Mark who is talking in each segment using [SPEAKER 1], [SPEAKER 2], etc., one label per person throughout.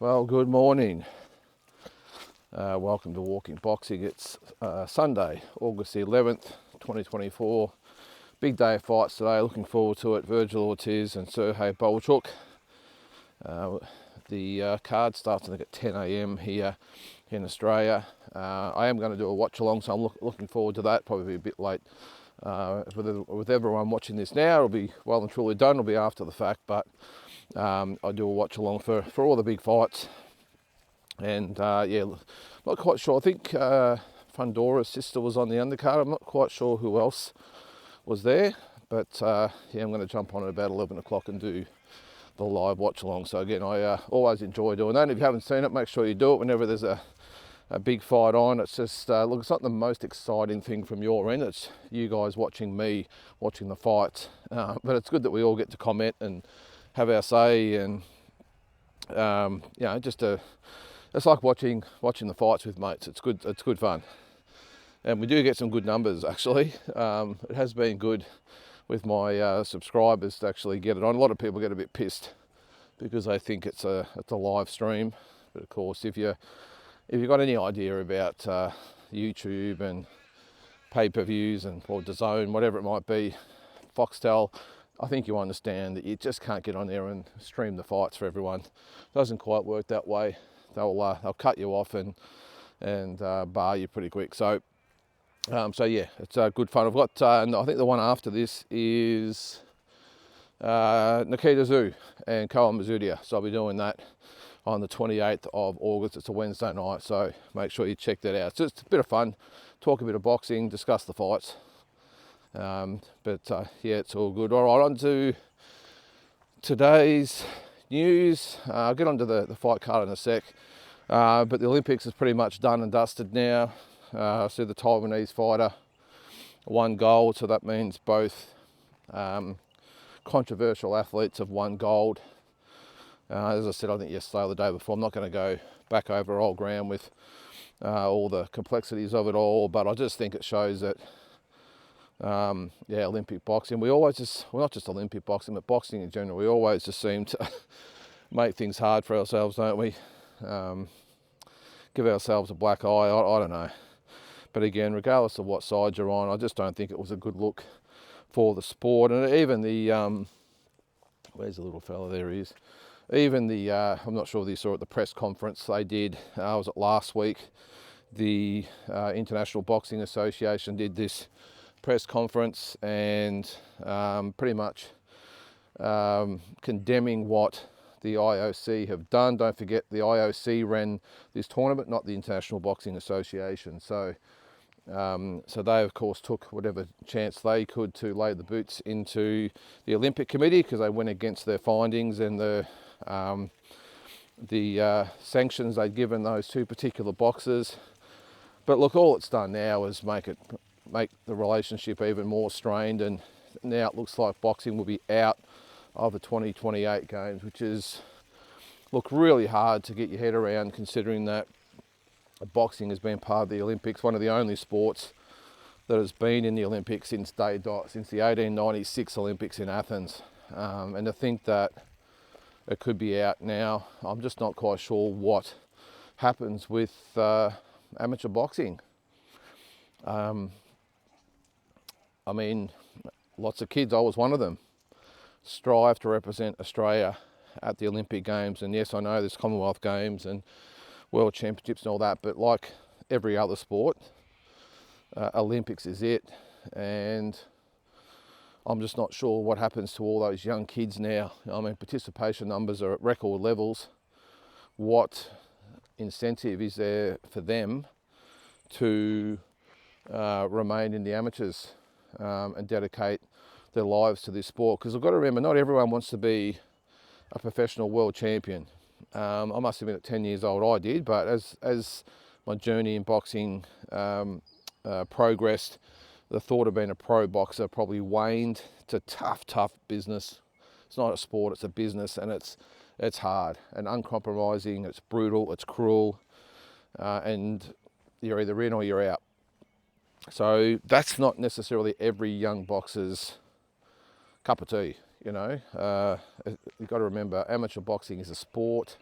[SPEAKER 1] Well, good morning. Welcome to Walking Boxing. It's Sunday, August the 11th, 2024. Big day of fights today. Looking forward to it. Virgil Ortiz and Bohachuk. The card starts I think at 10 a.m. here in Australia. I am going to do a watch along, so I'm looking forward to that. Probably a bit late. With everyone watching this now, it'll be well and truly done. It'll be after the fact, but I do a watch along for all the big fights. And yeah, not quite sure. I think Fundora's sister was on the undercard. I'm not quite sure who else was there, but yeah, I'm going to jump on at about 11 o'clock and do the live watch along. So again, I always enjoy doing that. And if you haven't seen it, make sure you do it whenever there's a big fight on. It's just look, it's not the most exciting thing from your end. It's you guys watching me watching the fights, but it's good that we all get to comment and have our say, and you know, it's like watching the fights with mates. It's good fun, and we do get some good numbers actually. It has been good with my subscribers to actually get it on. A lot of people get a bit pissed because they think it's a live stream, but of course, if you've got any idea about YouTube and pay-per-views and or DAZN, whatever it might be, Foxtel, I think you understand that you just can't get on there and stream the fights for everyone. It doesn't quite work that way. They'll cut you off and bar you pretty quick. So yeah, it's good fun. I've got and I think the one after this is Nikita Zoo and Koa Mazudia. So I'll be doing that on the 28th of August. It's a Wednesday night, so make sure you check that out. So it's a bit of fun, talk a bit of boxing, discuss the fights. But yeah, it's all good. All right, on to today's news. I'll get onto the fight card in a sec. But the Olympics is pretty much done and dusted now. So the Taiwanese fighter won gold, so that means both controversial athletes have won gold. As I said, I think yesterday or the day before, I'm not going to go back over old ground with all the complexities of it all, but I just think it shows that yeah, Olympic boxing, we always just, well, not just Olympic boxing, but boxing in general, we always just seem to make things hard for ourselves, don't we? Give ourselves a black eye, I don't know. But again, regardless of what side you're on, I just don't think it was a good look for the sport. And even the, where's the little fella? There he is. Even the, I'm not sure if you saw at the press conference they did, was it last week? The International Boxing Association did this press conference and pretty much condemning what the IOC have done. Don't forget, the IOC ran this tournament, not the International Boxing Association. So they of course took whatever chance they could to lay the boots into the Olympic Committee, because they went against their findings and the sanctions they'd given those two particular boxers. But look, all it's done now is make the relationship even more strained, and now it looks like boxing will be out of the 2028 games, which is, look, really hard to get your head around, considering that boxing has been part of the Olympics, one of the only sports that has been in the Olympics since the 1896 Olympics in Athens. And to think that it could be out now, I'm just not quite sure what happens with amateur boxing. I mean, lots of kids, I was one of them, strive to represent Australia at the Olympic Games. And yes, I know there's Commonwealth Games and World Championships and all that, but like every other sport, Olympics is it. And I'm just not sure what happens to all those young kids now. I mean, participation numbers are at record levels. What incentive is there for them to remain in the amateurs and dedicate their lives to this sport? Because I've got to remember, not everyone wants to be a professional world champion. I must admit, at 10 years old I did, but as my journey in boxing progressed, the thought of being a pro boxer probably waned. It's a tough business. It's not a sport, it's a business, and it's hard and uncompromising, it's brutal, it's cruel, and you're either in or you're out. So that's not necessarily every young boxer's cup of tea, you know. You've got to remember, amateur boxing is a sport.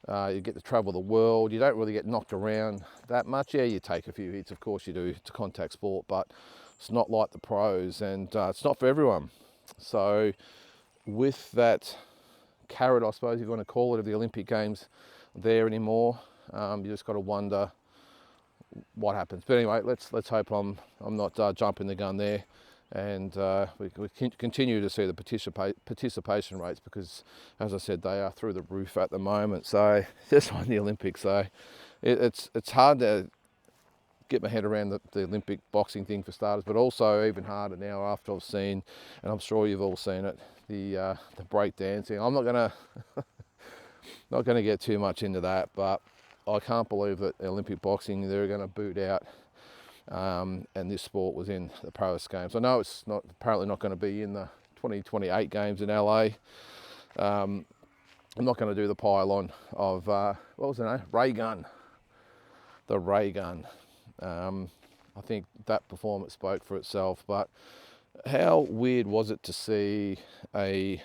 [SPEAKER 1] You get to travel the world. You don't really get knocked around that much. Yeah, you take a few hits, of course you do. It's a contact sport, but it's not like the pros, and it's not for everyone. So with that carrot, I suppose you want to call it, of the Olympic Games there anymore, you just got to wonder what happens. But anyway, let's hope I'm not jumping the gun there, and we continue to see the participation rates, because, as I said, they are through the roof at the moment. So just on the Olympics, so it's hard to get my head around the Olympic boxing thing for starters, but also even harder now after I've seen, and I'm sure you've all seen it, the break dancing. I'm not gonna get too much into that, but I can't believe that Olympic boxing, they're going to boot out, and this sport was in the Paris Games. I know it's apparently not going to be in the 2028 Games in LA. I'm not going to do the pylon of, what was the name? Ray Gun. The Ray Gun. I think that performance spoke for itself, but how weird was it to see a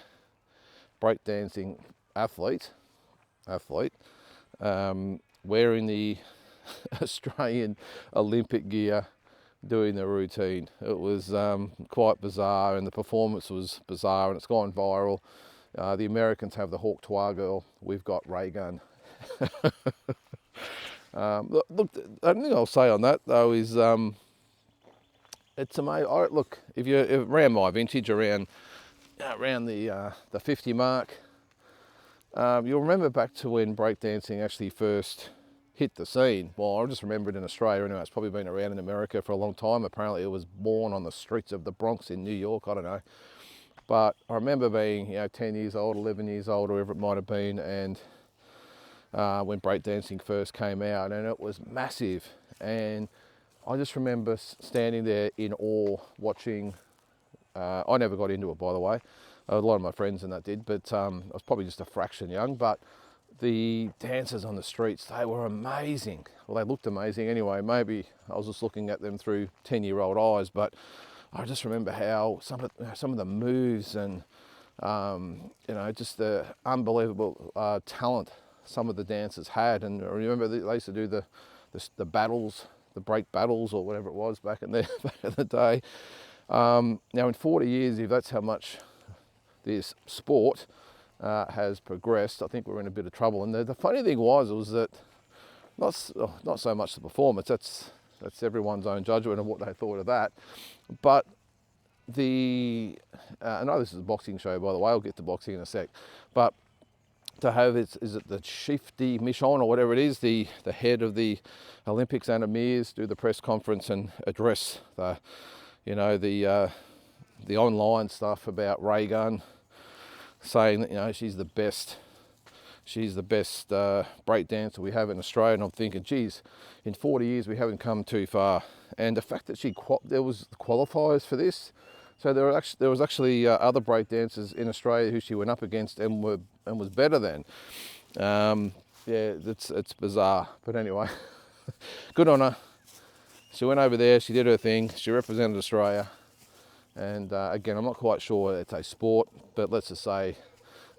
[SPEAKER 1] breakdancing athlete, wearing the Australian Olympic gear, doing the routine. It was quite bizarre, and the performance was bizarre, and it's gone viral. The Americans have the Hawk Twa girl, we've got Ray Gun. Look, the only thing I'll say on that though is it's amazing. Look, if you're around my vintage, around the 50 mark, you'll remember back to when breakdancing actually first hit the scene. Well, I just remember it in Australia anyway. It's probably been around in America for a long time. Apparently it was born on the streets of the Bronx in New York, I don't know. But I remember being 10 years old, 11 years old, or whatever it might have been, and when breakdancing first came out, and it was massive. And I just remember standing there in awe watching. I never got into it, by the way. A lot of my friends and that did, but I was probably just a fraction young. But the dancers on the streets, they were amazing. Well, they looked amazing anyway. Maybe I was just looking at them through 10-year-old eyes, but I just remember how some of the moves and just the unbelievable talent some of the dancers had. And I remember they used to do the battles, the break battles, or whatever it was back in the day. Now in 40 years, if that's how much this sport has progressed, I think we're in a bit of trouble. And the funny thing was that not so much the performance, that's everyone's own judgment of what they thought of that, but I know this is a boxing show, by the way, I'll get to boxing in a sec, but to have is it the Chief de Mission or whatever it is, the head of the Olympics, Anna Mears, do the press conference and address the online stuff about Ray Gun, saying that she's the best break dancer we have in Australia. And I'm thinking, geez, in 40 years we haven't come too far. And the fact that there was qualifiers for this, so there was actually other break dancers in Australia who she went up against and was better than. It's bizarre, but anyway, good on her. She went over there, she did her thing, she represented Australia. And again, I'm not quite sure it's a sport, but let's just say it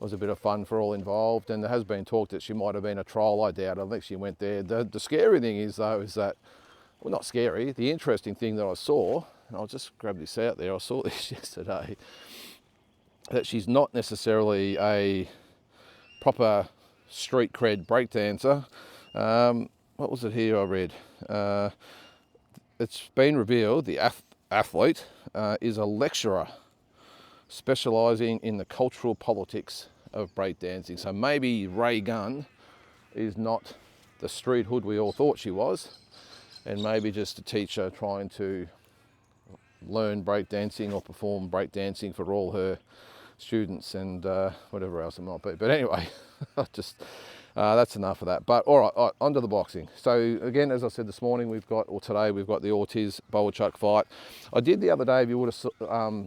[SPEAKER 1] was a bit of fun for all involved. And there has been talk that she might have been a trial. I doubt. I think she went there. The scary thing is though, is that, well, not scary, the interesting thing that I saw, and I'll just grab this out there, I saw this yesterday, that she's not necessarily a proper street cred breakdancer. What was it here I read? It's been revealed the athlete is a lecturer specialising in the cultural politics of breakdancing. So maybe Ray Gun is not the street hood we all thought she was, and maybe just a teacher trying to learn breakdancing or perform breakdancing for all her students and whatever else it might be. But anyway, that's enough of that. But all right, on to the boxing. So again, as I said this morning, today we've got the Ortiz Bohachuk fight. I did the other day, if you would have,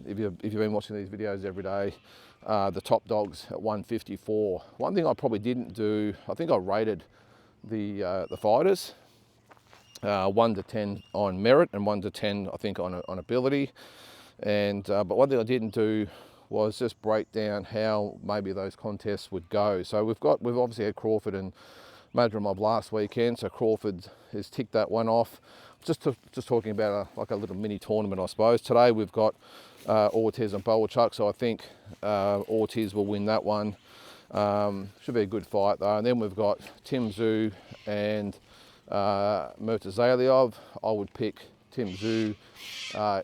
[SPEAKER 1] if you've been watching these videos every day, the top dogs at 154. One thing I probably didn't do, I think I rated the fighters 1 to 10 on merit and 1 to 10 I think on ability. And but one thing I didn't do was just break down how maybe those contests would go. So we've obviously had Crawford and Madrimov last weekend, so Crawford has ticked that one off. Just talking about like a little mini tournament, I suppose. Today we've got Ortiz and Bohachuk, so I think Ortiz will win that one. Should be a good fight though. And then we've got Tim Tszyu and Murtazaliyov. I would pick Tim Tszyu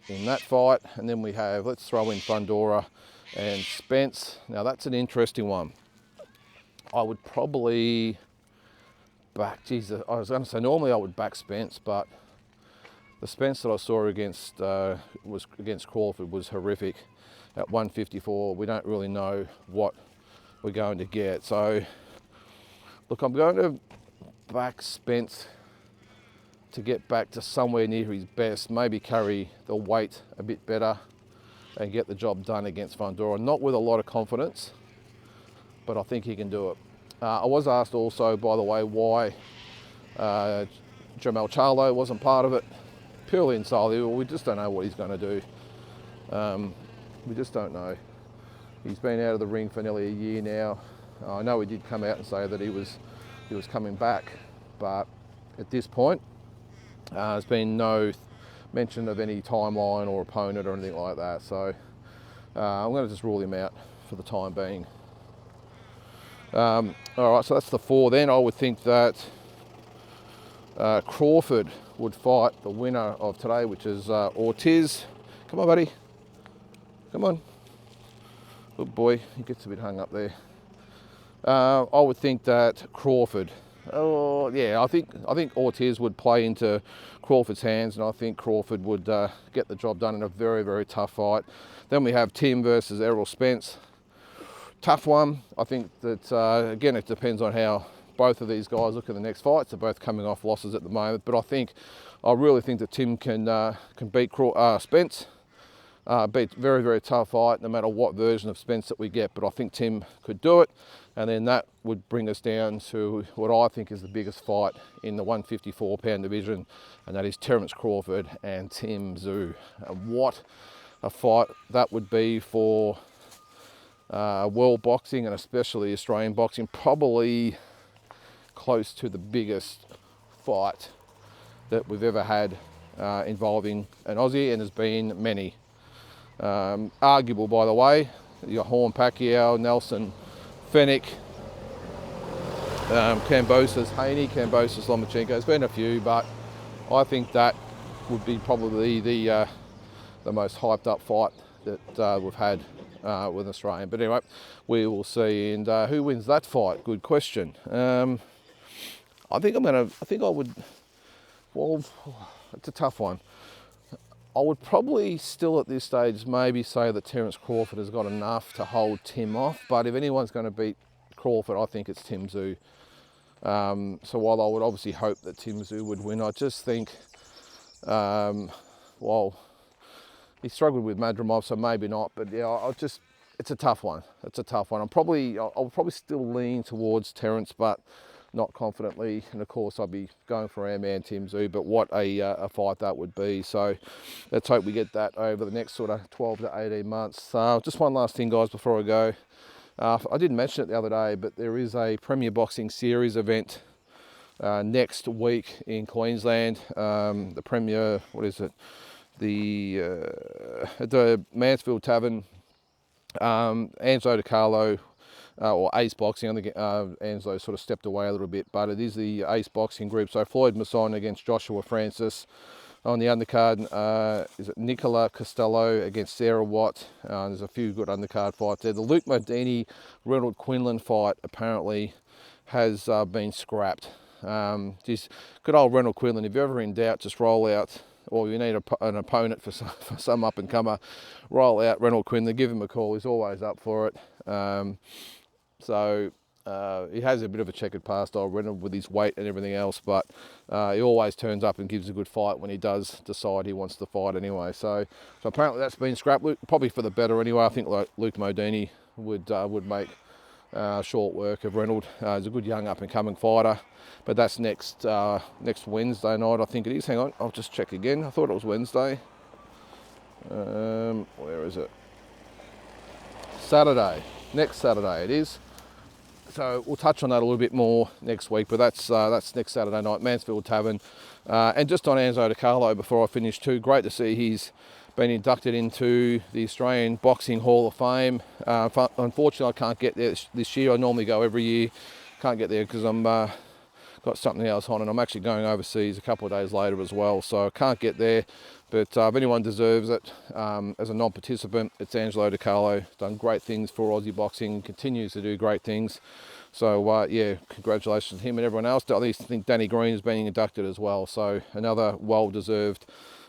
[SPEAKER 1] in that fight. And then we have, let's throw in Fundora and Spence. Now that's an interesting one. I would probably back, Jesus, I was going to say normally I would back Spence, but the Spence that I saw against Crawford was horrific at 154. We don't really know what we're going to get. So, look, I'm going to back Spence to get back to somewhere near his best, maybe carry the weight a bit better and get the job done against Fundora. Not with a lot of confidence, but I think he can do it. I was asked also, by the way, why Jamel Charlo wasn't part of it. Purely and solely, we just don't know what he's going to do. We just don't know. He's been out of the ring for nearly a year now. I know he did come out and say that he was coming back, but at this point, there's been no mention of any timeline or opponent or anything like that. So I'm going to just rule him out for the time being. All right, so that's the 4. Then I would think that Crawford would fight the winner of today, which is Ortiz. Come on, buddy. Come on. Good boy. He gets a bit hung up there. I would think that Crawford. Oh yeah, I think Ortiz would play into Crawford's hands, and I think Crawford would get the job done in a very, very tough fight. Then we have Tim versus Errol Spence. Tough one. I think that again, it depends on how both of these guys look at the next fights. They're both coming off losses at the moment, but I really think that Tim can beat Spence. Beat very, very tough fight, no matter what version of Spence that we get. But I think Tim could do it, and then that would bring us down to what I think is the biggest fight in the 154-pound division, and that is Terence Crawford and Tim Tszyu. And what a fight that would be for world boxing, and especially Australian boxing. Probably close to the biggest fight that we've ever had involving an Aussie, and there's been many. Arguable, by the way. You got Horn Pacquiao, Nelson Fennick, Kambosos Haney, Kambosos Lomachenko. There's been a few, but I think that would be probably the most hyped up fight that we've had with Australian. But anyway, we will see. And who wins that fight? Good question. I would. Well, it's a tough one. I would probably still at this stage maybe say that Terence Crawford has got enough to hold Tim off, but if anyone's going to beat Crawford, I think it's Tim Tszyu. So while I would obviously hope that Tim Tszyu would win, I just think, well, he struggled with Madrimov, so maybe not, but yeah, it's a tough one. It's a tough one. I'll probably still lean towards Terence, but not confidently, and of course I'd be going for our man Tim Tszyu, but what a fight that would be. So let's hope we get that over the next sort of 12 to 18 months. Just one last thing, guys, before I go. I didn't mention it the other day, but there is a Premier Boxing Series event next week in Queensland. The Premier, what is it? At the Mansfield Tavern, Angelo DiCarlo, or Ace Boxing. I think Angelo sort of stepped away a little bit, but it is the Ace Boxing group. So Floyd Masson against Joshua Francis. On the undercard, is it Nicola Costello against Sarah Watt? There's a few good undercard fights there. The Luke Modini Ronald Quinlan fight apparently has been scrapped. Just good old Ronald Quinlan. If you're ever in doubt, just roll out, or you need an opponent for some up and comer, roll out Ronald Quinlan. Give him a call. He's always up for it. So he has a bit of a checkered past, Reynolds, with his weight and everything else, but he always turns up and gives a good fight when he does decide he wants to fight anyway. So apparently that's been scrapped, probably for the better anyway. I think like Luke Modini would make short work of Reynolds. He's a good young up and coming fighter, but that's next Wednesday night, I think it is. Hang on, I'll just check again. I thought it was Wednesday. Where is it? Saturday. Next Saturday it is. So we'll touch on that a little bit more next week, but that's next Saturday night, Mansfield Tavern. And just on Anzo DiCarlo before I finish too, great to see he's been inducted into the Australian Boxing Hall of Fame. Unfortunately, I can't get there this year. I normally go every year. Can't get there because I'm got something else on, and I'm actually going overseas a couple of days later as well, so I can't get there. But if anyone deserves it, as a non-participant, it's Angelo DiCarlo. Done great things for Aussie boxing, continues to do great things. So yeah, congratulations to him and everyone else. I think Danny Green is being inducted as well, so another well-deserved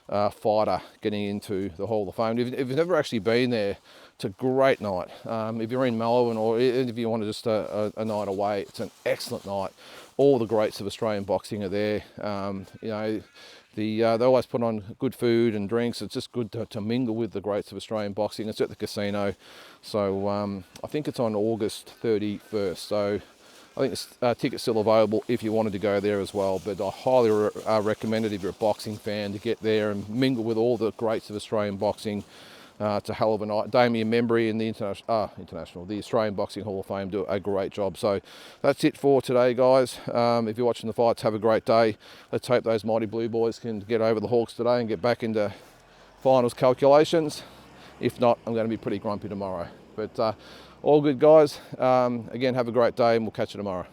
[SPEAKER 1] fighter getting into the Hall of Fame. If you've never actually been there, it's a great night. If you're in Melbourne, or if you want just a night away, it's an excellent night. All the greats of Australian boxing are there. You know, they always put on good food and drinks. It's just good to mingle with the greats of Australian boxing. It's at the casino. So I think it's on August 31st. So I think the ticket's still available if you wanted to go there as well. But I highly recommend it if you're a boxing fan to get there and mingle with all the greats of Australian boxing. It's a hell of a night. Damien Membry and the the Australian Boxing Hall of Fame do a great job. So that's it for today, guys. If you're watching the fights, have a great day. Let's hope those mighty Blue Boys can get over the Hawks today and get back into finals calculations. If not, I'm going to be pretty grumpy tomorrow. But all good, guys. Again, have a great day, and we'll catch you tomorrow.